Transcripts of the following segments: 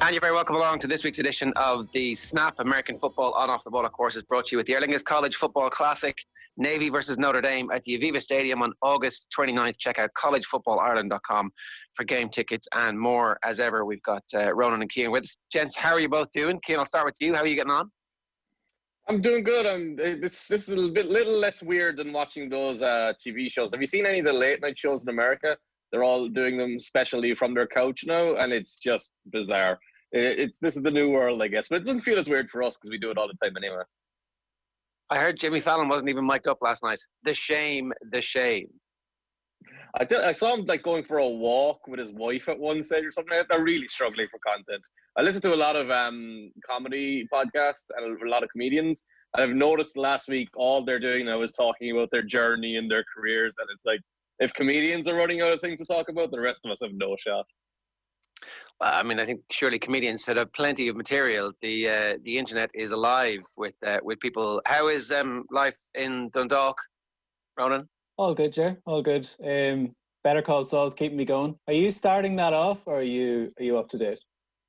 And you're very welcome along to this week's edition of the Snap American Football On Off the Ball, of course, is brought to you with the Aer Lingus College Football Classic, Navy versus Notre Dame at the Aviva Stadium on August 29th. Check out collegefootballireland.com for game tickets and more. As ever, we've got Ronan and Cian with us. Gents, how are you both doing? Cian, I'll start with you. How are you getting on? I'm doing good. This is a little less weird than watching those TV shows. Have you seen any of the late night shows in America? They're all doing them specially from their couch now, and it's just bizarre. This is the new world, I guess, but it doesn't feel as weird for us because we do it all the time anyway. I heard Jimmy Fallon wasn't even mic'd up last night. The shame. I saw him going for a walk with his wife at one stage or something like that. They're really struggling for content. I listen to a lot of comedy podcasts and a lot of comedians, and I've noticed last week all they're doing now is talking about their journey and their careers, and it's like, if comedians are running out of things to talk about, the rest of us have no shot. I mean, I think surely comedians have plenty of material. The internet is alive with people. How is life in Dundalk, Ronan? All good, Ger. All good. Better Call Saul's keeping me going. Are you starting that off, or are you up to date?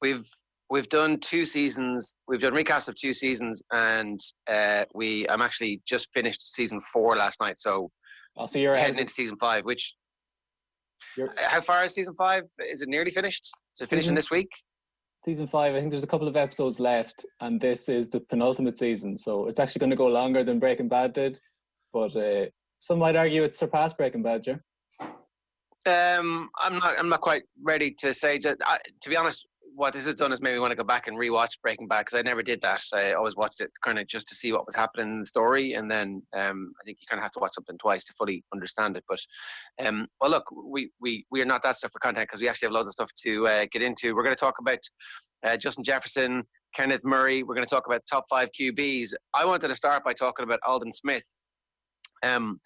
We've done 2 seasons. We've done recaps of 2 seasons, and I'm actually just finished season 4 last night. So you're heading into season 5. How far is season 5? Is it nearly finished? Is it finishing this week? Season 5, I think there's a couple of episodes left, and this is the penultimate season. So it's actually going to go longer than Breaking Bad did. But some might argue it surpassed Breaking Bad, Ger. I'm not quite ready to say. To be honest, what this has done is made me want to go back and rewatch Breaking Bad, because I never did that. I always watched it kind of just to see what was happening in the story, and then I think you kind of have to watch something twice to fully understand it. But well, look, we are not that stuff for content, because we actually have loads of stuff to get into. We're going to talk about Justin Jefferson, Kenneth Murray. We're going to talk about top 5 QBs. I wanted to start by talking about Aldon Smith. When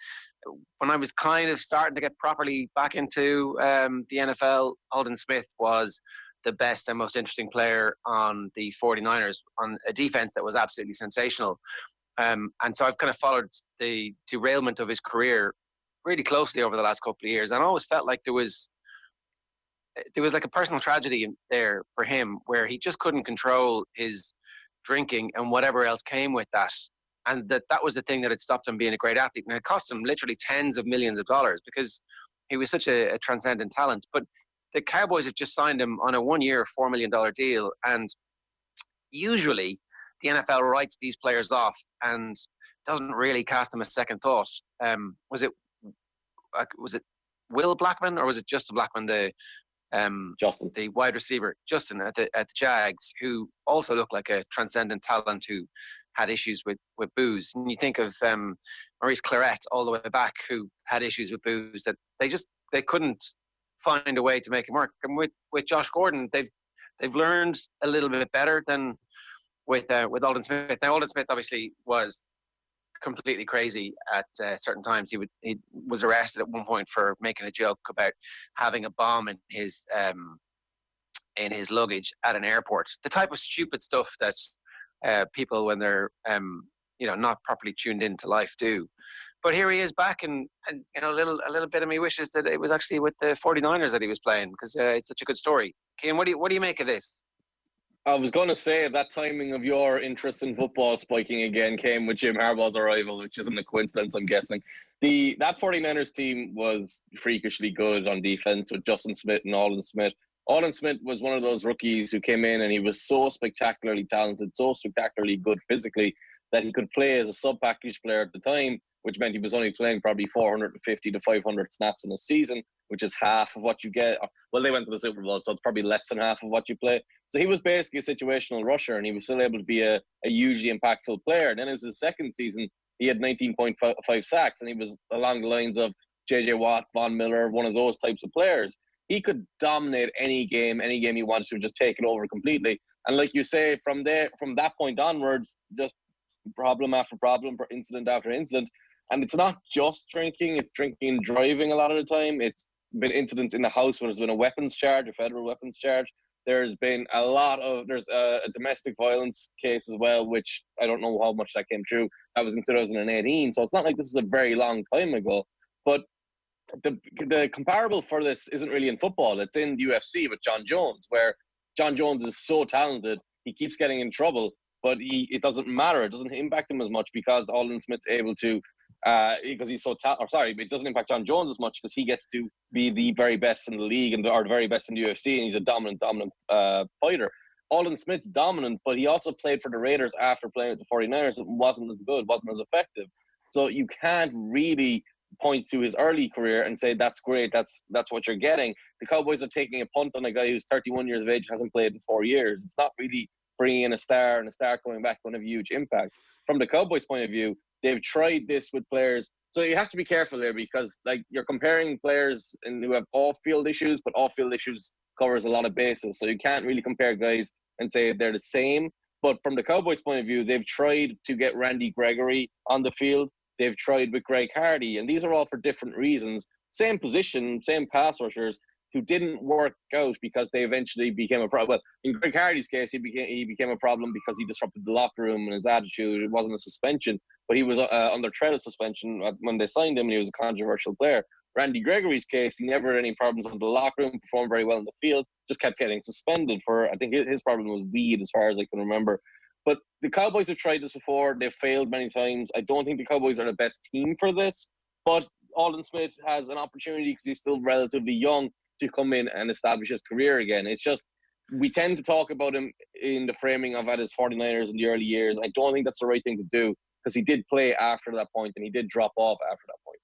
I was kind of starting to get properly back into the NFL, Aldon Smith was the best and most interesting player on the 49ers, on a defense that was absolutely sensational. And so I've kind of followed the derailment of his career really closely over the last couple of years. And I always felt like there was like a personal tragedy there for him, where he just couldn't control his drinking and whatever else came with that. And that was the thing that had stopped him being a great athlete. And it cost him literally tens of millions of dollars, because he was such a transcendent talent. But the Cowboys have just signed him on a 1-year, $4 million deal. And usually the NFL writes these players off and doesn't really cast them a second thought. Was it Will Blackman, or was it Justin Blackman, Justin, the wide receiver, Justin at the Jags, who also looked like a transcendent talent who had issues with booze. And you think of Maurice Claret all the way back, who had issues with booze that they couldn't find a way to make it work. And with Josh Gordon, they've learned a little bit better than with Aldon Smith. Now, Aldon Smith obviously was completely crazy at certain times. He was arrested at one point for making a joke about having a bomb in his luggage at an airport. The type of stupid stuff that people, when they're not properly tuned into life, do. But here he is back, and a little bit of me wishes that it was actually with the 49ers that he was playing, because it's such a good story. Cian, what do you make of this? I was going to say that timing of your interest in football spiking again came with Jim Harbaugh's arrival, which isn't a coincidence, I'm guessing. That 49ers team was freakishly good on defense with Justin Smith and Aldon Smith. Aldon Smith was one of those rookies who came in and he was so spectacularly talented, so spectacularly good physically, that he could play as a sub-package player at the time, which meant he was only playing probably 450 to 500 snaps in a season, which is half of what you get. Well, they went to the Super Bowl, so it's probably less than half of what you play. So he was basically a situational rusher, and he was still able to be a hugely impactful player. And then in his second season, he had 19.5 sacks, and he was along the lines of J.J. Watt, Von Miller, one of those types of players. He could dominate any game he wanted to, just take it over completely. And like you say, from that point onwards, just problem after problem, incident after incident. And it's not just drinking, it's drinking and driving a lot of the time. It's been incidents in the house where there's been a weapons charge, a federal weapons charge. There's been there's a domestic violence case as well, which I don't know how much that came through. That was in 2018. So it's not like this is a very long time ago. But the comparable for this isn't really in football. It's in UFC with John Jones, where John Jones is so talented, he keeps getting in trouble, but it doesn't matter. It doesn't impact him as much because Aldon Smith's able to, because he's so it doesn't impact John Jones as much because he gets to be the very best in the league or the very best in the UFC, and he's a dominant fighter. Aldon Smith's dominant, but he also played for the Raiders after playing with the 49ers. It wasn't as good, wasn't as effective. So you can't really point to his early career and say that's great, that's what you're getting. The Cowboys are taking a punt on a guy who's 31 years of age, hasn't played in 4 years. It's not really bringing in a star, and a star coming back going to have a huge impact. From the Cowboys' point of view, they've tried this with players. So you have to be careful there because like you're comparing players who have off-field issues, but off-field issues covers a lot of bases. So you can't really compare guys and say they're the same. But from the Cowboys' point of view, they've tried to get Randy Gregory on the field. They've tried with Greg Hardy, and these are all for different reasons. Same position, same pass rushers, who didn't work out because they eventually became a problem. Well, in Greg Hardy's case, he became a problem because he disrupted the locker room and his attitude. It wasn't a suspension, but he was under threat of suspension when they signed him, and he was a controversial player. Randy Gregory's case, he never had any problems in the locker room, performed very well in the field, just kept getting suspended for, I think his problem was weed as far as I can remember. But the Cowboys have tried this before. They've failed many times. I don't think the Cowboys are the best team for this, but Aldon Smith has an opportunity because he's still relatively young to come in and establish his career again. It's just, we tend to talk about him in the framing of at his 49ers in the early years. I don't think that's the right thing to do because he did play after that point and he did drop off after that point.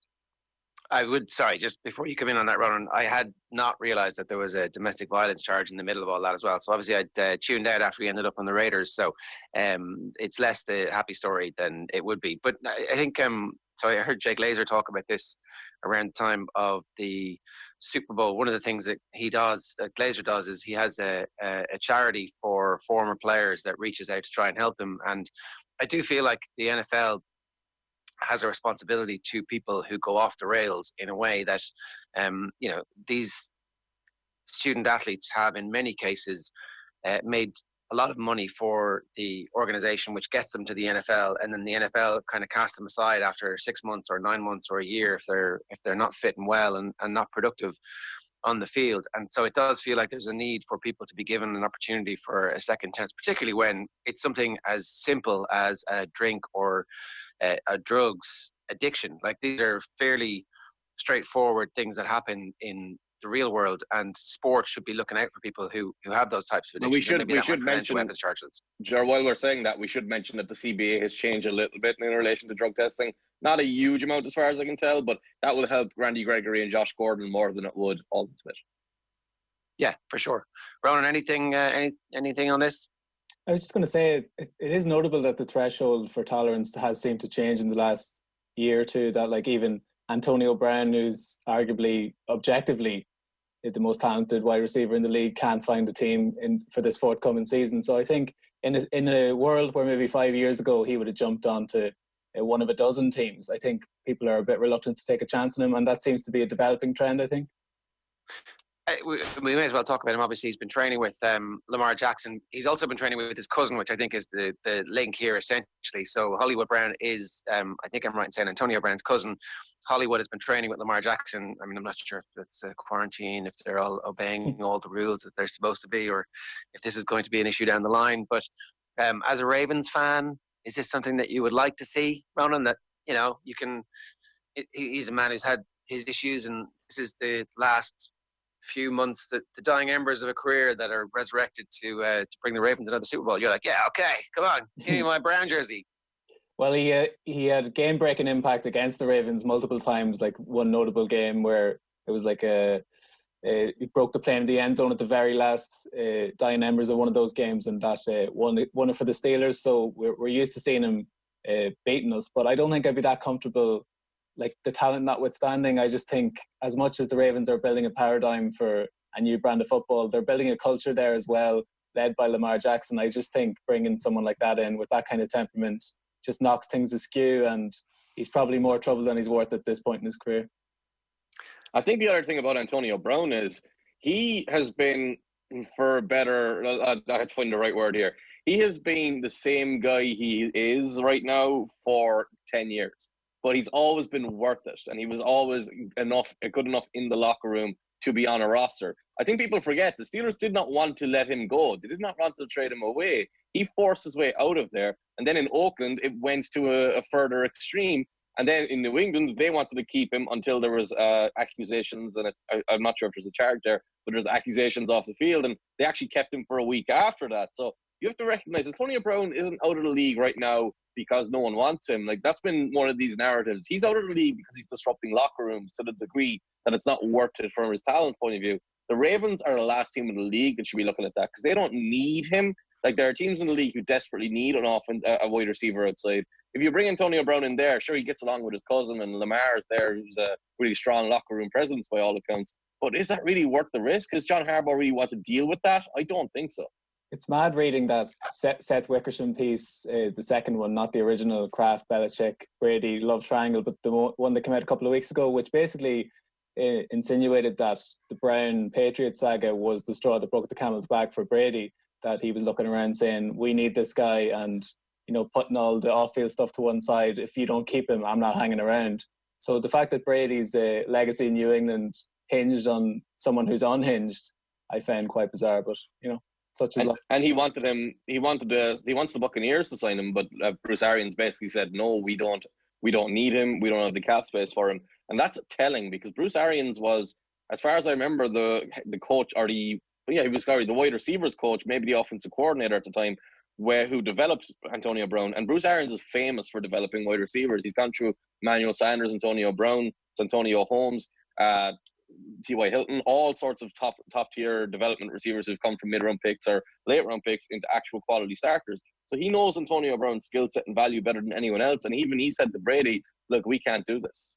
Just before you come in on that, Ronan, I had not realised that there was a domestic violence charge in the middle of all that as well. So obviously I'd tuned out after we ended up on the Raiders. So it's less the happy story than it would be. But I think, so I heard Jay Glazer talk about this around the time of the Super Bowl. One of the things that Glazer does, is he has a charity for former players that reaches out to try and help them. And I do feel like the NFL has a responsibility to people who go off the rails in a way that, these student athletes have in many cases made a lot of money for the organization, which gets them to the NFL, and then the NFL kind of cast them aside after 6 months or 9 months or a year if they're not fit and well and not productive on the field. And so it does feel like there's a need for people to be given an opportunity for a second chance, particularly when it's something as simple as a drink or a drugs addiction. Like, these are fairly straightforward things that happen in the real world, and sports should be looking out for people who have those types of addictions. We should mention, Ger, while we're saying that, we should mention that the CBA has changed a little bit in relation to drug testing. Not a huge amount as far as I can tell, but that will help Randy Gregory and Josh Gordon more than it would Aldon Smith. Yeah, for sure. Ronan, anything on this? I was just going to say, it is notable that the threshold for tolerance has seemed to change in the last year or two, that like even Antonio Brown, who's arguably objectively the most talented wide receiver in the league, can't find a team for this forthcoming season. So I think in a world where maybe 5 years ago he would have jumped onto one of a dozen teams, I think people are a bit reluctant to take a chance on him, and that seems to be a developing trend, I think. We may as well talk about him. Obviously, he's been training with Lamar Jackson. He's also been training with his cousin, which I think is the link here, essentially. So Hollywood Brown is, I think I'm right in saying, Antonio Brown's cousin. Hollywood has been training with Lamar Jackson. I mean, I'm not sure if it's a quarantine, if they're all obeying all the rules that they're supposed to be, or if this is going to be an issue down the line. But as a Ravens fan, is this something that you would like to see, Ronan? That, you can. He's a man who's had his issues, and this is the last few months, the dying embers of a career that are resurrected to bring the Ravens another Super Bowl. You're like, yeah, okay, come on, give me my Brown jersey. Well, he had game-breaking impact against the Ravens multiple times. Like one notable game where it was like he broke the play in the end zone at the very last dying embers of one of those games, and that won it for the Steelers. So we're used to seeing him beating us, but I don't think I'd be that comfortable. Like, the talent notwithstanding, I just think as much as the Ravens are building a paradigm for a new brand of football, they're building a culture there as well, led by Lamar Jackson. I just think bringing someone like that in with that kind of temperament just knocks things askew, and he's probably more trouble than he's worth at this point in his career. I think the other thing about Antonio Brown is he has been, for better, I have to find the right word here, he has been the same guy he is right now for 10 years. But he's always been worth it, and he was always good enough in the locker room to be on a roster. I think people forget the Steelers did not want to let him go. They did not want to trade him away. He forced his way out of there. And then in Oakland, it went to a further extreme. And then in New England, they wanted to keep him until there was accusations. And I'm not sure if there's a charge there, but there's accusations off the field. And they actually kept him for a week after that. So you have to recognize Antonio Brown isn't out of the league right now because no one wants him. Like, that's been one of these narratives. He's out of the league because he's disrupting locker rooms to the degree that it's not worth it from his talent point of view. The Ravens are the last team in the league that should be looking at that because they don't need him. Like, there are teams in the league who desperately need a wide receiver outside. If you bring Antonio Brown in there, sure, he gets along with his cousin, and Lamar's there, who's a really strong locker room presence by all accounts. But is that really worth the risk? Does John Harbaugh really want to deal with that? I don't think so. It's mad reading that Seth Wickersham piece, the second one, not the original Kraft, Belichick, Brady love triangle, but the one that came out a couple of weeks ago, which basically insinuated that the Brown Patriot saga was the straw that broke the camel's back for Brady, that he was looking around saying, we need this guy, and, you know, putting all the off-field stuff to one side. If you don't keep him, I'm not hanging around. So the fact that Brady's legacy in New England hinged on someone who's unhinged, I found quite bizarre, but, you know, such as life. And he wants the Buccaneers to sign him, but Bruce Arians basically said, no, we don't need him. We don't have the cap space for him. And that's telling, because Bruce Arians was, as far as I remember, the coach, or he was the wide receivers coach, maybe the offensive coordinator at the time, who developed Antonio Brown. And Bruce Arians is famous for developing wide receivers. He's gone through Emmanuel Sanders, Antonio Brown, Antonio Holmes, T.Y. Hilton, all sorts of top tier development receivers who've come from mid-round picks or late-round picks into actual quality starters. So he knows Antonio Brown's skill set and value better than anyone else. And even he said to Brady, look, we can't do this.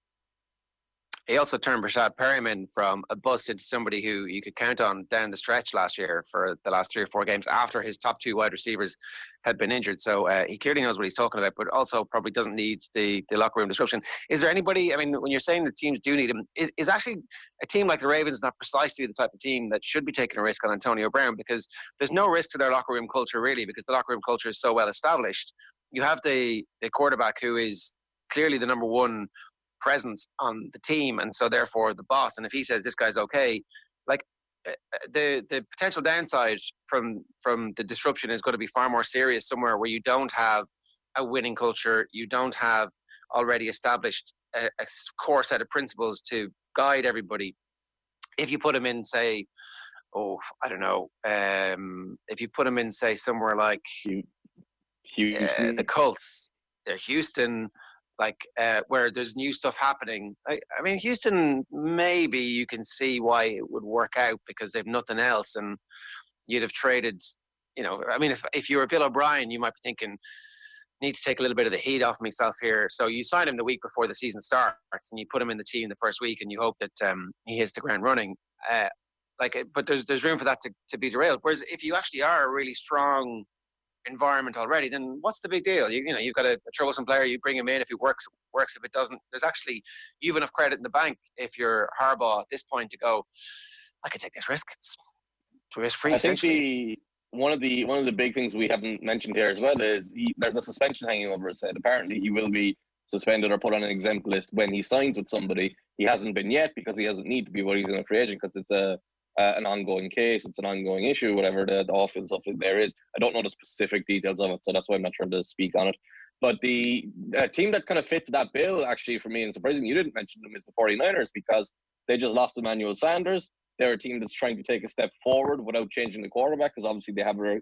He also turned Brashad Perryman from a bust into somebody who you could count on down the stretch last year for the last 3 or 4 games after his top 2 wide receivers had been injured. So he clearly knows what he's talking about, but also probably doesn't need the locker room disruption. Is there anybody, I mean, when you're saying the teams do need him, is actually a team like the Ravens not precisely the type of team that should be taking a risk on Antonio Brown? Because there's no risk to their locker room culture, really, because the locker room culture is so well established. You have the quarterback who is clearly the number one presence on the team, and so therefore the boss, and if he says this guy's okay, like the potential downside from the disruption is going to be far more serious somewhere where you don't have a winning culture, you don't have already established a core set of principles to guide everybody. If you put him in, say, if you put him in, say, somewhere like Houston, the Colts, Houston, like where there's new stuff happening. I mean, Houston, maybe you can see why it would work out because they've nothing else, and you'd have traded, you know, I mean, if you were Bill O'Brien, you might be thinking, need to take a little bit of the heat off myself here. So you sign him the week before the season starts, and you put him in the team the first week, and you hope that he hits the ground running. But there's room for that to be derailed. Whereas if you actually are a really strong environment already, then what's the big deal? You know, you've got a troublesome player, you bring him in. If it works. If it doesn't, there's actually, you've enough credit in the bank if you're Harbaugh at this point to go, I could take this risk. It's risk free. I think one of the big things we haven't mentioned here as well is there's a suspension hanging over his head. Apparently he will be suspended or put on an exempt list when he signs with somebody. He hasn't been yet because he doesn't need to be, but he's a free agent because it's an ongoing case, it's an ongoing issue, whatever the awful stuff there is. I don't know the specific details of it, so that's why I'm not trying to speak on it. But the team that kind of fits that bill, actually, for me, and surprising you didn't mention them, is the 49ers, because they just lost Emmanuel Sanders. They're a team that's trying to take a step forward without changing the quarterback, because obviously they have their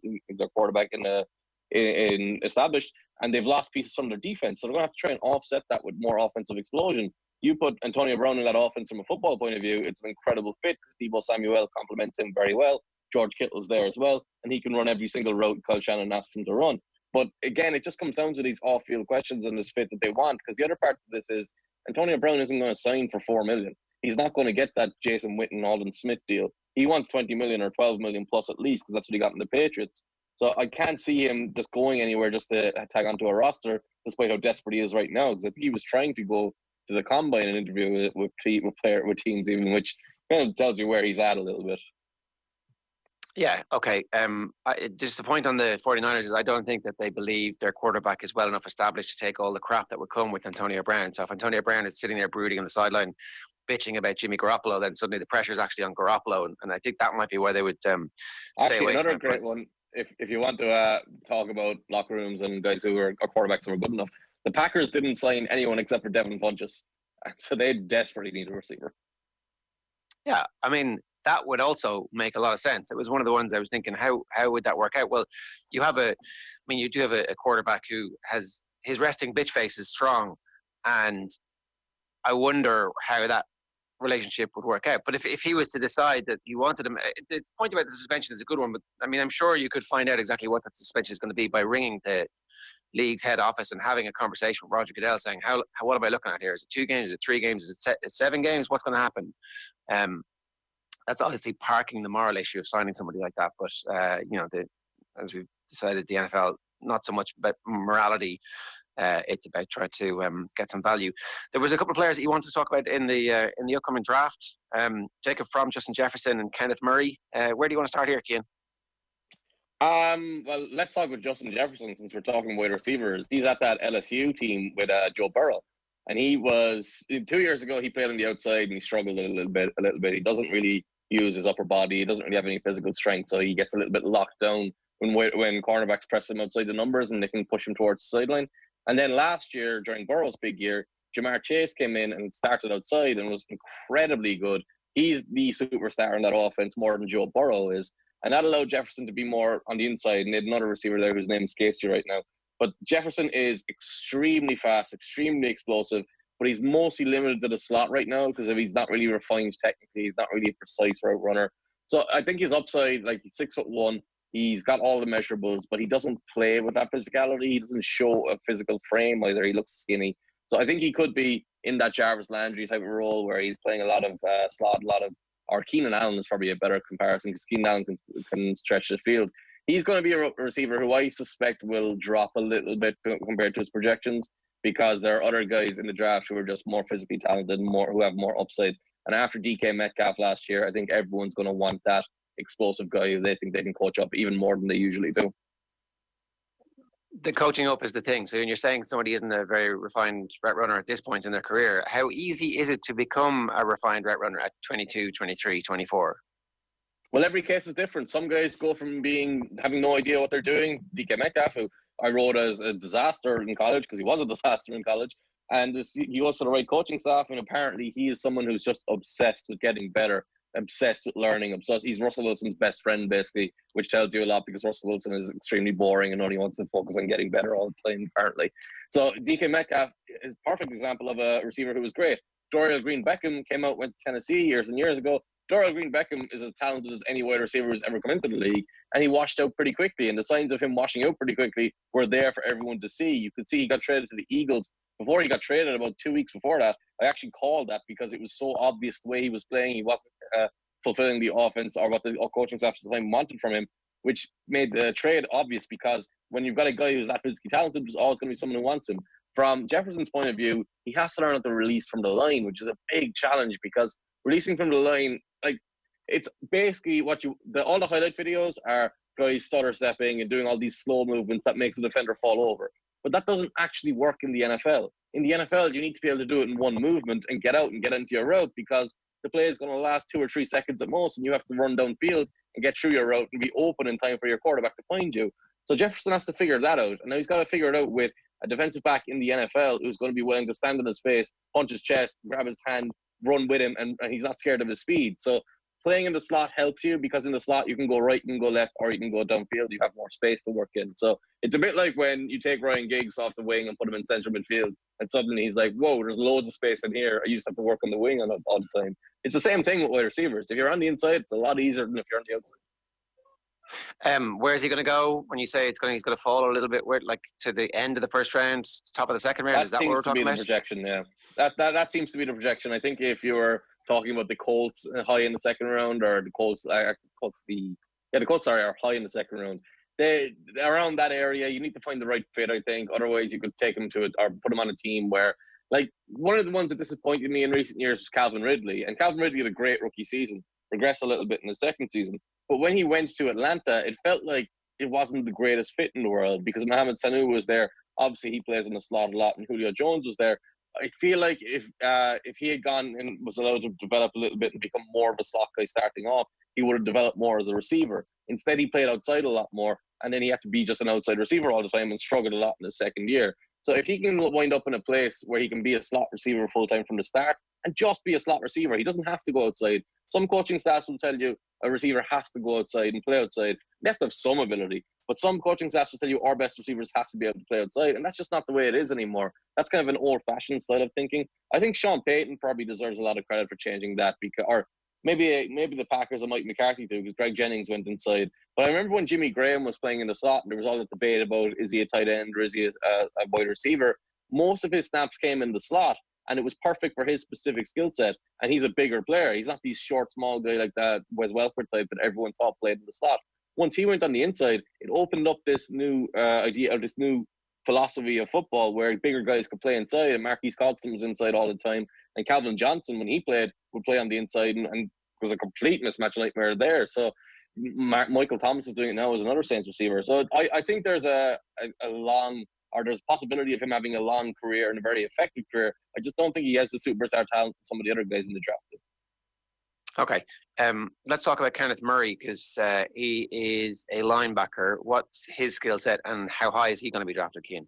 quarterback in established, and they've lost pieces from their defense. So they're going to have to try and offset that with more offensive explosion. You put Antonio Brown in that offense from a football point of view, it's an incredible fit because Deebo Samuel complements him very well. George Kittle's there as well, and he can run every single route Kyle Shannon asks him to run. But again, it just comes down to these off-field questions and this fit that they want, because the other part of this is Antonio Brown isn't going to sign for $4 million. He's not going to get that Jason Witten, Aldon Smith deal. He wants $20 million or $12 million plus at least, because that's what he got in the Patriots. So I can't see him just going anywhere just to tag onto a roster, despite how desperate he is right now, because I think he was trying to go to the combine and interview with teams, even, which kind of tells you where he's at a little bit. Yeah, okay. Just the point on the 49ers is I don't think that they believe their quarterback is well enough established to take all the crap that would come with Antonio Brown. So if Antonio Brown is sitting there brooding on the sideline, bitching about Jimmy Garoppolo, then suddenly the pressure is actually on Garoppolo, and I think that might be why they would stay Actually, away another from it. great one. If you want to talk about locker rooms and guys who are or quarterbacks who are good enough, the Packers didn't sign anyone except for Devin Funchess, so they desperately need a receiver. Yeah, I mean, that would also make a lot of sense. It was one of the ones I was thinking, how would that work out? Well, you do have a quarterback who has his resting bitch face is strong, and I wonder how that relationship would work out. But if he was to decide that you wanted him, the point about the suspension is a good one. But I mean, I'm sure you could find out exactly what that suspension is going to be by ringing the league's head office and having a conversation with Roger Goodell, saying, how what am I looking at here? Is it 2 games? Is it 3 games? Is it 7 games? What's going to happen? That's obviously parking the moral issue of signing somebody like that. But as we've decided, the NFL not so much about morality. It's about trying to get some value. There was a couple of players that you wanted to talk about in the upcoming draft. Jacob Fromm, Justin Jefferson, and Kenneth Murray. Where do you want to start here, Cian? Well, let's talk about Justin Jefferson since we're talking wide receivers. He's at that LSU team with Joe Burrow, and he was 2 years ago. He played on the outside and he struggled a little bit. He doesn't really use his upper body. He doesn't really have any physical strength, so he gets a little bit locked down when cornerbacks press him outside the numbers and they can push him towards the sideline. And then last year, during Burrow's big year, Jamar Chase came in and started outside and was incredibly good. He's the superstar in that offense more than Joe Burrow is. And that allowed Jefferson to be more on the inside. And they had another receiver there whose name escapes you right now. But Jefferson is extremely fast, extremely explosive, but he's mostly limited to the slot right now because he's not really refined technically. He's not really a precise route runner. So I think his upside, like he's 6'1", he's got all the measurables, but he doesn't play with that physicality. He doesn't show a physical frame either. He looks skinny. So I think he could be in that Jarvis Landry type of role where he's playing a lot of slot, or Keenan Allen is probably a better comparison because Keenan Allen can stretch the field. He's going to be a receiver who I suspect will drop a little bit compared to his projections because there are other guys in the draft who are just more physically talented and who have more upside. And after DK Metcalf last year, I think everyone's going to want that explosive guy who they think they can coach up even more than they usually do. The coaching up is the thing. So when you're saying somebody isn't a very refined route runner at this point in their career, how easy is it to become a refined route runner at 22, 23, 24? Well, every case is different. Some guys go from having no idea what they're doing. DK Metcalf, who I wrote as a disaster in college because he was a disaster in college, and he goes to the right coaching staff, and apparently he is someone who's just obsessed with getting better, obsessed with learning, obsessed. He's Russell Wilson's best friend, basically, which tells you a lot because Russell Wilson is extremely boring and only wants to focus on getting better all the time, apparently. So DK Metcalf is a perfect example of a receiver who was great. Dorial Green-Beckham came out, went to Tennessee years and years ago. Dorial Green-Beckham is as talented as any wide receiver who's ever come into the league, and he washed out pretty quickly, and the signs of him washing out pretty quickly were there for everyone to see. You could see he got traded to the Eagles. Before he got traded, about 2 weeks before that, I actually called that because it was so obvious the way he was playing. He wasn't fulfilling the offense or what the coaching staff at the time wanted from him, which made the trade obvious because when you've got a guy who's that physically talented, there's always going to be someone who wants him. From Jefferson's point of view, he has to learn how to release from the line, which is a big challenge because releasing from the line, like, it's basically all the highlight videos are guys stutter stepping and doing all these slow movements that makes the defender fall over. But that doesn't actually work in the NFL. In the NFL, you need to be able to do it in one movement and get out and get into your route because the play is going to last 2 or 3 seconds at most, and you have to run downfield and get through your route and be open in time for your quarterback to find you. So Jefferson has to figure that out, and now he's got to figure it out with a defensive back in the NFL who's going to be willing to stand on his face, punch his chest, grab his hand, run with him, and he's not scared of his speed. So playing in the slot helps you because in the slot you can go right, you can go left, or you can go downfield. You have more space to work in. So it's a bit like when you take Ryan Giggs off the wing and put him in central midfield, and suddenly he's like, whoa, there's loads of space in here. I used to have to work on the wing all the time. It's the same thing with wide receivers. If you're on the inside, it's a lot easier than if you're on the outside. Where's he going to go when you say he's going to fall a little bit? Where, like, to the end of the first round, top of the second round? Is that what we're talking about? That seems to be the projection, yeah. That seems to be the projection. I think if you were talking about the Colts high in the second round, or the Colts are high in the second round. They around that area, you need to find the right fit, I think. Otherwise, you could take him to it or put him on a team where, like, one of the ones that disappointed me in recent years was Calvin Ridley. And Calvin Ridley had a great rookie season, regressed a little bit in the second season. But when he went to Atlanta, it felt like it wasn't the greatest fit in the world because Mohamed Sanu was there. Obviously, he plays in the slot a lot, and Julio Jones was there. I feel like if he had gone and was allowed to develop a little bit and become more of a slot guy starting off, he would have developed more as a receiver. Instead, he played outside a lot more, and then he had to be just an outside receiver all the time and struggled a lot in his second year. So if he can wind up in a place where he can be a slot receiver full-time from the start and just be a slot receiver, he doesn't have to go outside. Some coaching staffs will tell you a receiver has to go outside and play outside. They have to have some ability. But some coaching staffs will tell you our best receivers have to be able to play outside, and that's just not the way it is anymore. That's kind of an old-fashioned style of thinking. I think Sean Payton probably deserves a lot of credit for changing that, or maybe the Packers and Mike McCarthy too, because Greg Jennings went inside. But I remember when Jimmy Graham was playing in the slot, and there was all the debate about is he a tight end or is he a wide receiver. Most of his snaps came in the slot, and it was perfect for his specific skill set. And he's a bigger player. He's not these short, small guy like that Wes Welker type that everyone thought played in the slot. Once he went on the inside, it opened up this new idea, or this new philosophy of football where bigger guys could play inside, and Marquise Colston was inside all the time, and Calvin Johnson, when he played, would play on the inside, and was a complete mismatch nightmare there. So Michael Thomas is doing it now as another Saints receiver. So I think there's a long, or there's a possibility of him having a long career and a very effective career. I just don't think he has the superstar talent that some of the other guys in the draft do. Okay, let's talk about Kenneth Murray, because he is a linebacker. What's his skill set, and how high is he going to be drafted, Cian?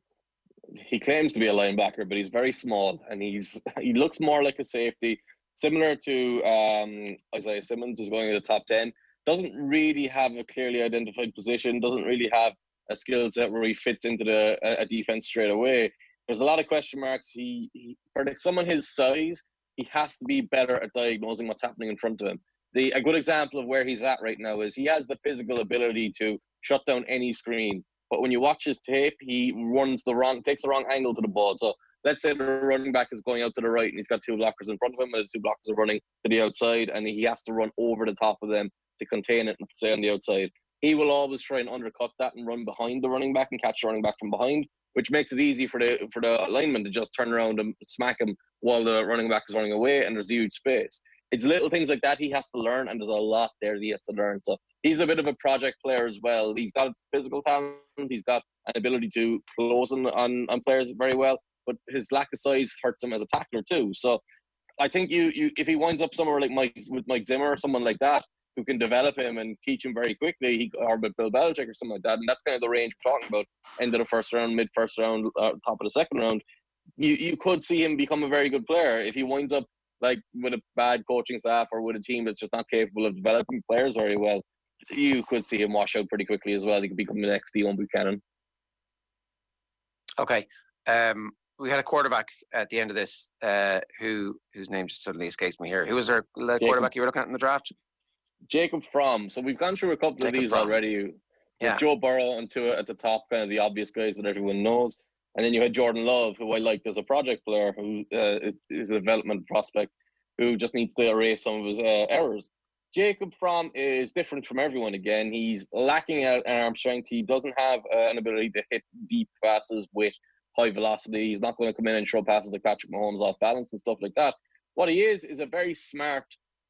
He claims to be a linebacker, but he's very small, and he looks more like a safety, similar to Isaiah Simmons, who's going in the top 10. Doesn't really have a clearly identified position, doesn't really have a skill set where he fits into a defense straight away. There's a lot of question marks. He for someone his size, he has to be better at diagnosing what's happening in front of him. A good example of where he's at right now is he has the physical ability to shut down any screen. But when you watch his tape, he takes the wrong angle to the ball. So let's say the running back is going out to the right and he's got two blockers in front of him, and the two blockers are running to the outside, and he has to run over the top of them to contain it and stay on the outside. He will always try and undercut that and run behind the running back and catch the running back from behind, which makes it easy for the lineman to just turn around and smack him while the running back is running away and there's huge space. It's little things like that he has to learn, and there's a lot there that he has to learn. So he's a bit of a project player as well. He's got physical talent. He's got an ability to close on players very well, but his lack of size hurts him as a tackler too. So I think if he winds up somewhere like Mike Zimmer or someone like that, who can develop him and teach him very quickly, or with Bill Belichick or something like that, and that's kind of the range we're talking about, end of the first round, mid first round, top of the second round, you could see him become a very good player. If he winds up like with a bad coaching staff or with a team that's just not capable of developing players very well, you could see him wash out pretty quickly as well. He could become the next Dion Buchanan. Okay. We had a quarterback at the end of this whose name just suddenly escapes me here. Who was our quarterback you were looking at in the draft? Jacob Fromm. So we've gone through a couple of these already. Yeah. Joe Burrow and Tua at the top, kind of the obvious guys that everyone knows. And then you had Jordan Love, who I liked as a project player, who is a development prospect, who just needs to erase some of his errors. Jacob Fromm is different from everyone again. He's lacking an arm strength. He doesn't have an ability to hit deep passes with high velocity. He's not going to come in and throw passes like Patrick Mahomes off balance and stuff like that. What he is a very smart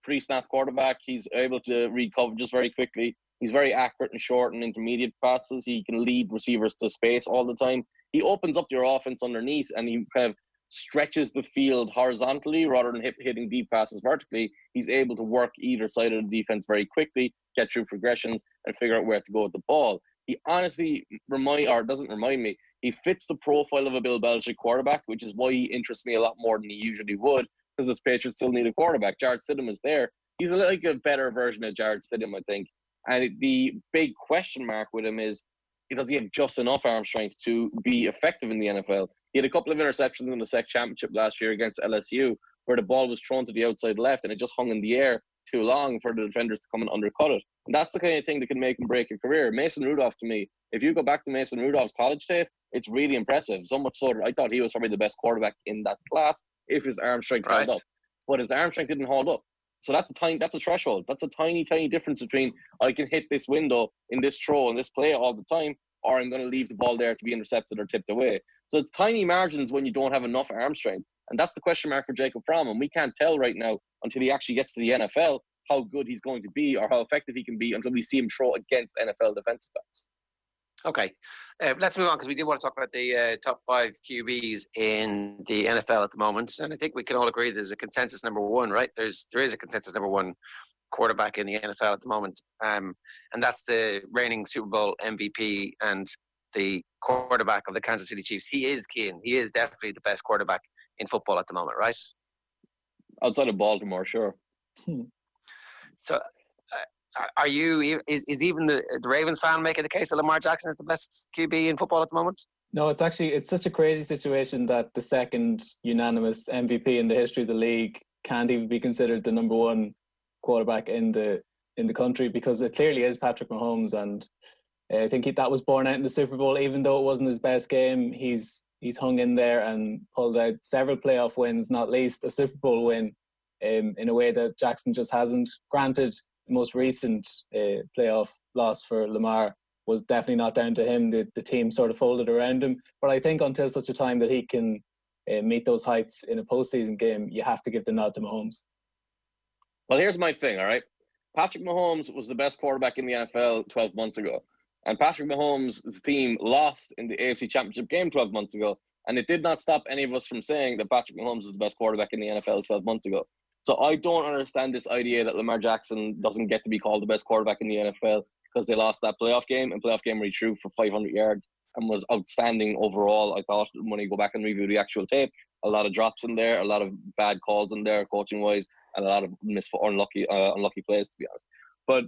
pre-snap quarterback. He's able to read coverages very quickly. He's very accurate in short and intermediate passes. He can lead receivers to space all the time. He opens up your offense underneath, and he kind of stretches the field horizontally rather than hitting deep passes vertically. He's able to work either side of the defense very quickly, get through progressions, and figure out where to go with the ball. He honestly doesn't remind me. He fits the profile of a Bill Belichick quarterback, which is why he interests me a lot more than he usually would, because the Patriots still need a quarterback. Jared Stidham is there. He's like a better version of Jared Stidham, I think. And the big question mark with him is, does he have just enough arm strength to be effective in the NFL? He had a couple of interceptions in the SEC championship last year against LSU, where the ball was thrown to the outside left and it just hung in the air too long for the defenders to come and undercut it. And that's the kind of thing that can make and break a career. Mason Rudolph, to me, if you go back to Mason Rudolph's college tape, it's really impressive. So much so that I thought he was probably the best quarterback in that class if his arm strength held up. But his arm strength didn't hold up. So that's a threshold. That's a tiny, tiny difference between I can hit this window in this throw and this play all the time, or I'm going to leave the ball there to be intercepted or tipped away. So it's tiny margins when you don't have enough arm strength. And that's the question mark for Jacob Fromm. And we can't tell right now until he actually gets to the NFL how good he's going to be or how effective he can be until we see him throw against NFL defensive backs. Okay, let's move on because we did want to talk about the top 5 QBs in the NFL at the moment, and I think we can all agree there's a consensus number one, right? There is a consensus number one quarterback in the NFL at the moment, and that's the reigning Super Bowl MVP and the quarterback of the Kansas City Chiefs. He is Cian. He is definitely the best quarterback in football at the moment, right? Outside of Baltimore, sure. So, are you? Is even the Ravens fan making the case that Lamar Jackson is the best QB in football at the moment? No, it's such a crazy situation that the second unanimous MVP in the history of the league can't even be considered the number one quarterback in the country, because it clearly is Patrick Mahomes, and I think that was borne out in the Super Bowl. Even though it wasn't his best game, he's hung in there and pulled out several playoff wins, not least a Super Bowl win, in a way that Jackson just hasn't. Granted, the most recent playoff loss for Lamar was definitely not down to him. The team sort of folded around him. But I think until such a time that he can meet those heights in a postseason game, you have to give the nod to Mahomes. Well, here's my thing, all right? Patrick Mahomes was the best quarterback in the NFL 12 months ago. And Patrick Mahomes' team lost in the AFC Championship game 12 months ago. And it did not stop any of us from saying that Patrick Mahomes is the best quarterback in the NFL 12 months ago. So I don't understand this idea that Lamar Jackson doesn't get to be called the best quarterback in the NFL because they lost that playoff game, and playoff game where he threw for 500 yards and was outstanding overall. I thought when you go back and review the actual tape, a lot of drops in there, a lot of bad calls in there, coaching-wise, and a lot of unlucky plays, to be honest. But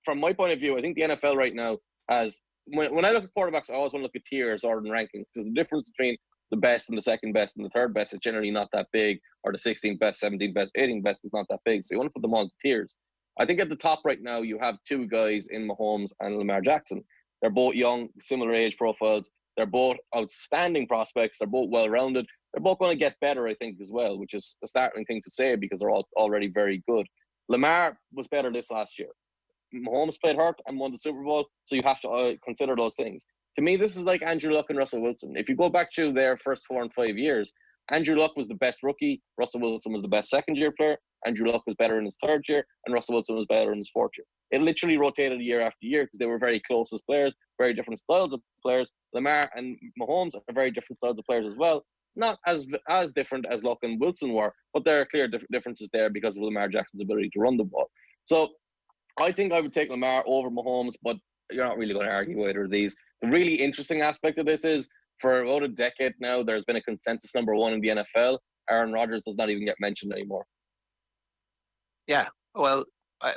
from my point of view, I think the NFL right now has, when I look at quarterbacks, I always want to look at tiers or in rankings, because the difference between the best and the second best and the third best is generally not that big, or the 16th best, 17th best, 18th best is not that big. So you want to put them all in tiers. I think at the top right now, you have two guys in Mahomes and Lamar Jackson. They're both young, similar age profiles. They're both outstanding prospects. They're both well-rounded. They're both going to get better, I think, as well, which is a startling thing to say because they're all already very good. Lamar was better this last year. Mahomes played hurt and won the Super Bowl, so you have to consider those things. To me, this is like Andrew Luck and Russell Wilson. If you go back to their first 4 and 5 years, Andrew Luck was the best rookie. Russell Wilson was the best second-year player. Andrew Luck was better in his third year, and Russell Wilson was better in his fourth year. It literally rotated year after year because they were very close as players, very different styles of players. Lamar and Mahomes are very different styles of players as well. Not as different as Luck and Wilson were, but there are clear differences there because of Lamar Jackson's ability to run the ball. So I think I would take Lamar over Mahomes, but you're not really going to argue either of these. The really interesting aspect of this is, for about a decade now, there's been a consensus number one in the NFL. Aaron Rodgers does not even get mentioned anymore. Yeah, well,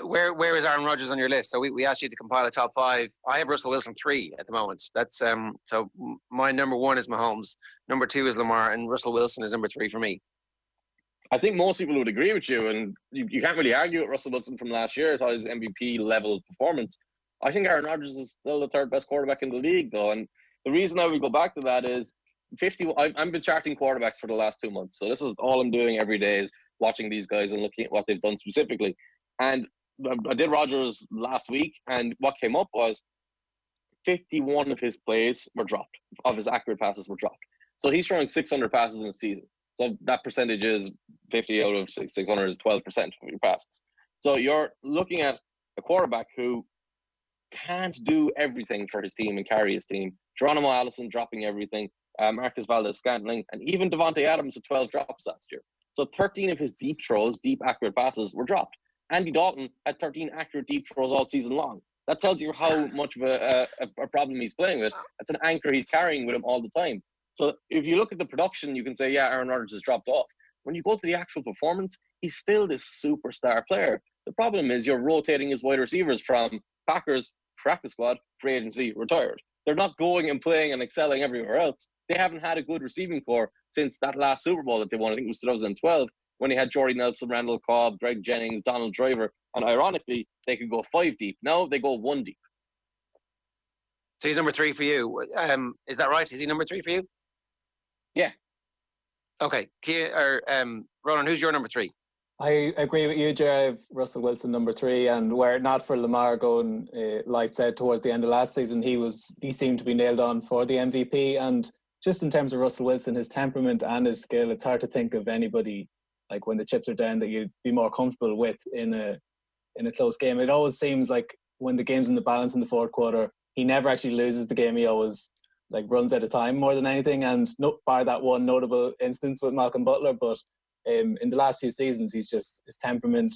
where is Aaron Rodgers on your list? So we asked you to compile a top 5. I have Russell Wilson 3 at the moment. That's so my number 1 is Mahomes, number 2 is Lamar, and Russell Wilson is number 3 for me. I think most people would agree with you, and you can't really argue with Russell Wilson from last year. I thought his MVP level performance. I think Aaron Rodgers is still the third best quarterback in the league, though, and the reason I would go back to that is I've been charting quarterbacks for the last 2 months, so this is all I'm doing every day is watching these guys and looking at what they've done specifically. And I did Rodgers last week, and what came up was 51 of his plays were dropped, of his accurate passes were dropped. So he's throwing 600 passes in a season. So that percentage is 50 out of 600 is 12% of your passes. So you're looking at a quarterback who can't do everything for his team and carry his team. Geronimo Allison dropping everything, Marcus Valdes-Scantling, and even Devontae Adams had 12 drops last year. So 13 of his deep throws, deep accurate passes, were dropped. Andy Dalton had 13 accurate deep throws all season long. That tells you how much of a problem he's playing with. That's an anchor he's carrying with him all the time. So if you look at the production, you can say, yeah, Aaron Rodgers has dropped off. When you go to the actual performance, he's still this superstar player. The problem is you're rotating his wide receivers from Packers, practice squad, free agency, retired. They're not going and playing and excelling everywhere else. They haven't had a good receiving corps since that last Super Bowl that they won. I think it was 2012, when he had Jordy Nelson, Randall Cobb, Greg Jennings, Donald Driver, and ironically, they could go 5 deep. Now they go 1 deep. So he's number 3 for you. Is that right? Is he number 3 for you? Yeah. Okay. Ronan, who's your number 3? I agree with you, Ger. I have Russell Wilson number 3, and were it not for Lamar going lights out towards the end of last season, he seemed to be nailed on for the MVP. And just in terms of Russell Wilson, his temperament and his skill, it's hard to think of anybody, like when the chips are down, that you'd be more comfortable with in a close game. It always seems like when the game's in the balance in the fourth quarter, he never actually loses the game. He always like runs out of time more than anything. And no, bar that one notable instance with Malcolm Butler, but in the last few seasons, his temperament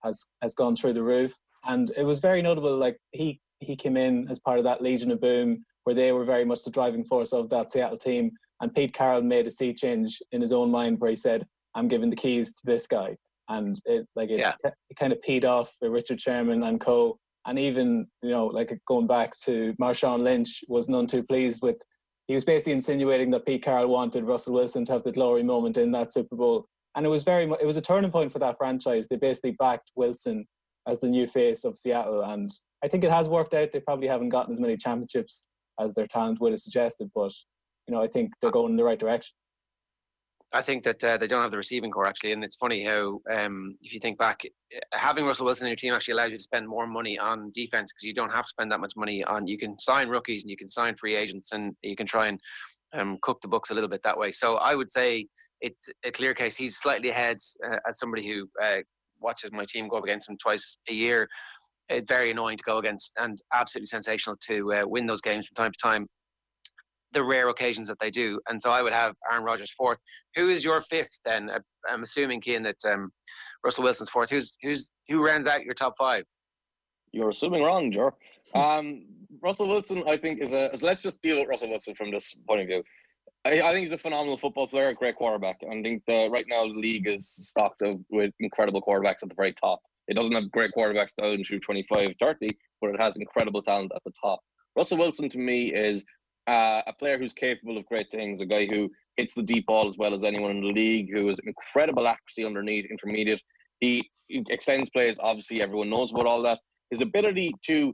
has gone through the roof. And it was very notable. Like he came in as part of that Legion of Boom, where they were very much the driving force of that Seattle team. And Pete Carroll made a sea change in his own mind, where he said, "I'm giving the keys to this guy." And it kind of peed off Richard Sherman and co. And even, like going back to Marshawn Lynch was none too pleased with. He was basically insinuating that Pete Carroll wanted Russell Wilson to have the glory moment in that Super Bowl. And it was a turning point for that franchise. They basically backed Wilson as the new face of Seattle. And I think it has worked out. They probably haven't gotten as many championships as their talent would have suggested. But, I think they're going in the right direction. I think that they don't have the receiving core, actually. And it's funny how, if you think back, having Russell Wilson in your team actually allows you to spend more money on defense, because you don't have to spend that much money on, you can sign rookies and you can sign free agents, and you can try and cook the books a little bit that way. So I would say it's a clear case. He's slightly ahead as somebody who watches my team go up against him twice a year. It's very annoying to go against, and absolutely sensational to win those games from time to time. The rare occasions that they do. And so I would have Aaron Rodgers fourth. Who is your fifth then? I'm assuming, Cian, that Russell Wilson's fourth. Who rounds out your top five? You're assuming wrong, Ger. Russell Wilson, I think, let's just deal with Russell Wilson from this point of view. I think he's a phenomenal football player, a great quarterback. I think right now the league is stocked with incredible quarterbacks at the very top. It doesn't have great quarterbacks down through 25, 30, but it has incredible talent at the top. Russell Wilson, to me, is a player who's capable of great things, a guy who hits the deep ball as well as anyone in the league, who has incredible accuracy underneath, intermediate. He extends plays, obviously everyone knows about all that. His ability to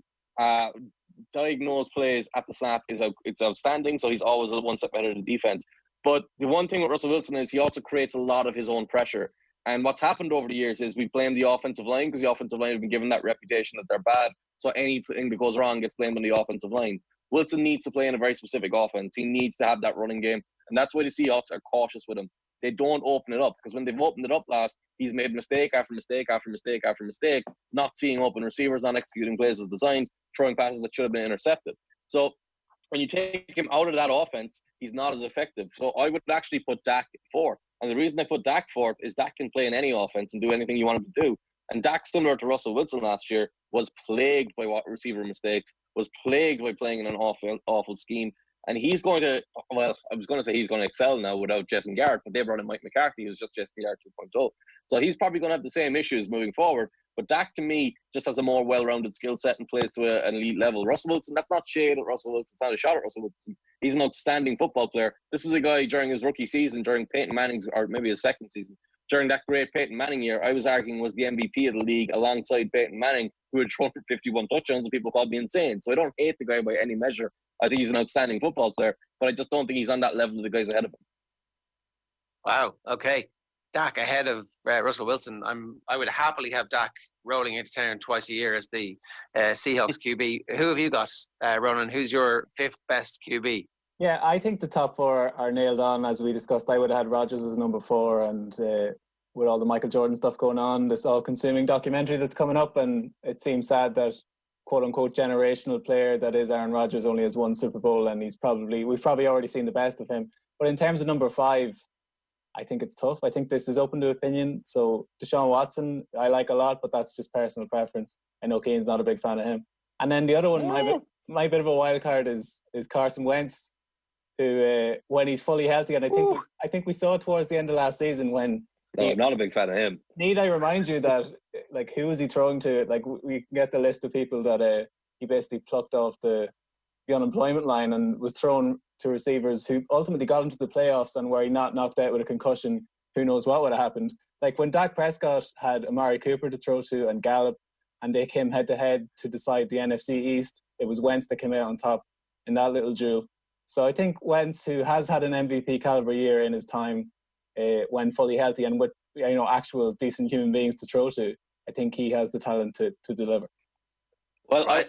diagnose plays at the snap it's outstanding, so he's always one step better than defense. But the one thing with Russell Wilson is he also creates a lot of his own pressure. And what's happened over the years is we blame the offensive line, because the offensive line have been given that reputation that they're bad, so anything that goes wrong gets blamed on the offensive line. Wilson needs to play in a very specific offense. He needs to have that running game. And that's why the Seahawks are cautious with him. They don't open it up, because when they've opened it up last, he's made mistake after mistake after mistake after mistake, not seeing open receivers, not executing plays as designed, throwing passes that should have been intercepted. So when you take him out of that offense, he's not as effective. So I would actually put Dak fourth. And the reason I put Dak fourth is Dak can play in any offense and do anything you want him to do. And Dak, similar to Russell Wilson last year, was plagued by receiver mistakes, was plagued by playing in an awful scheme. And he's going to, I was going to say he's going to excel now without Jason Garrett, but they brought in Mike McCarthy, who's just Jason Garrett 2.0. So he's probably going to have the same issues moving forward. But Dak, to me, just has a more well-rounded skill set and plays to an elite level. Russell Wilson, that's not shade at Russell Wilson. It's not a shot at Russell Wilson. He's an outstanding football player. This is a guy during his rookie season, during Peyton Manning's, or maybe his second season, during that great Peyton Manning year, I was arguing was the MVP of the league alongside Peyton Manning, who had thrown for 51 touchdowns, and people called me insane. So I don't hate the guy by any measure. I think he's an outstanding football player, but I just don't think he's on that level of the guys ahead of him. Wow. Okay. Dak ahead of Russell Wilson. I would happily have Dak rolling into town twice a year as the Seahawks QB. Who have you got, Ronan? Who's your fifth best QB? Yeah, I think the top four are nailed on, as we discussed. I would have had Rodgers as number four, and with all the Michael Jordan stuff going on, this all-consuming documentary that's coming up, and it seems sad that quote-unquote generational player that is Aaron Rodgers only has one Super Bowl, and we've probably already seen the best of him. But in terms of number five, I think it's tough. I think this is open to opinion. So Deshaun Watson, I like a lot, but that's just personal preference. I know Cian's not a big fan of him. And then the other one, my bit of a wild card is Carson Wentz, who when he's fully healthy, and I think we saw it towards the end of last season when. No, I'm not a big fan of him. Need I remind you that, like, who was he throwing to? Like, we can get the list of people that he basically plucked off the unemployment line and was thrown to receivers who ultimately got into the playoffs, and were he not knocked out with a concussion, who knows what would have happened. Like when Dak Prescott had Amari Cooper to throw to and Gallup, and they came head-to-head to decide the NFC East, it was Wentz that came out on top in that little duel. So I think Wentz, who has had an MVP caliber year in his time, when fully healthy and with actual decent human beings to throw to, I think he has the talent to deliver. Well, I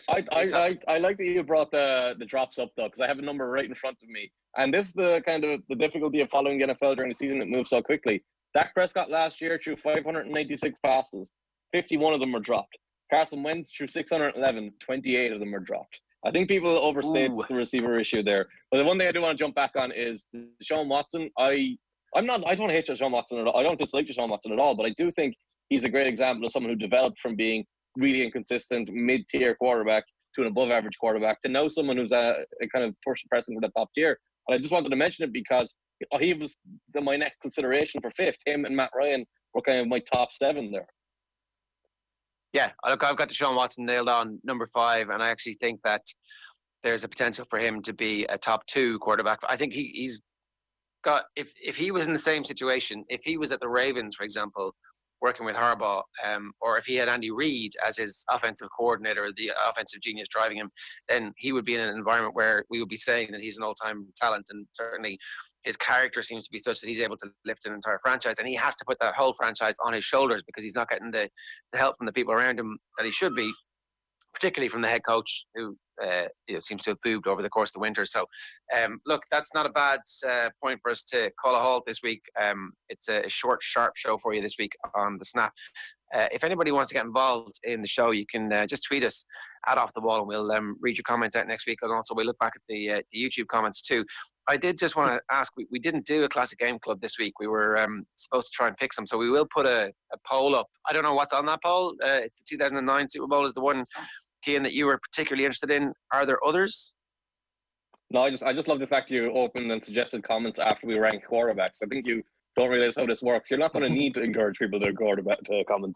like that you brought the drops up, though, because I have a number right in front of me. And this is the kind of the difficulty of following the NFL during the season that moves so quickly. Dak Prescott last year threw 596 passes. 51 of them were dropped. Carson Wentz threw 611. 28 of them were dropped. I think people overstate Ooh. the receiver issue there. But the one thing I do want to jump back on is Deshaun Watson. I don't hate Deshaun Watson at all. I don't dislike Deshaun Watson at all, but I do think he's a great example of someone who developed from being really inconsistent mid-tier quarterback to an above-average quarterback to now someone who's a kind of pressing for the top tier. And I just wanted to mention it because he was my next consideration for fifth. Him and Matt Ryan were kind of my top 7 there. Yeah, look, I've got Deshaun Watson nailed on number 5, and I actually think that there's a potential for him to be a top 2 quarterback. I think he's got, if he was in the same situation, if he was at the Ravens, for example, working with Harbaugh, or if he had Andy Reid as his offensive coordinator, the offensive genius driving him, then he would be in an environment where we would be saying that he's an all-time talent, and certainly his character seems to be such that he's able to lift an entire franchise, and he has to put that whole franchise on his shoulders because he's not getting the help from the people around him that he should be, particularly from the head coach who seems to have boobed over the course of the winter. So, look, that's not a bad point for us to call a halt this week. It's a short, sharp show for you this week on The Snap. If anybody wants to get involved in the show, you can just tweet us at Off the Wall, and we'll read your comments out next week. And also we'll look back at the YouTube comments too. I did just want to ask, we didn't do a Classic Game Club this week. We were supposed to try and pick some, so we will put a poll up. I don't know what's on that poll. It's the 2009 Super Bowl is the one, Cian, that you were particularly interested in. Are there others? No, I just love the fact you opened and suggested comments after we ranked quarterbacks. I think you don't realize how this works. You're not going to need to encourage people to comment.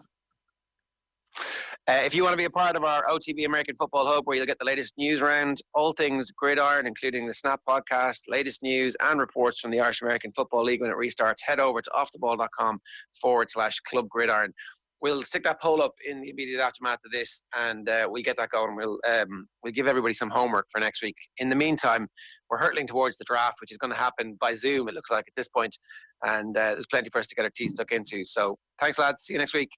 If you want to be a part of our OTB American Football Hub, where you'll get the latest news round, all things gridiron, including the Snap podcast, latest news and reports from the Irish American Football League when it restarts, head over to offtheball.com/club gridiron. We'll stick that poll up in the immediate aftermath of this, and we'll get that going. We'll give everybody some homework for next week. In the meantime, we're hurtling towards the draft, which is going to happen by Zoom, it looks like, at this point. And there's plenty for us to get our teeth stuck into. So thanks, lads. See you next week.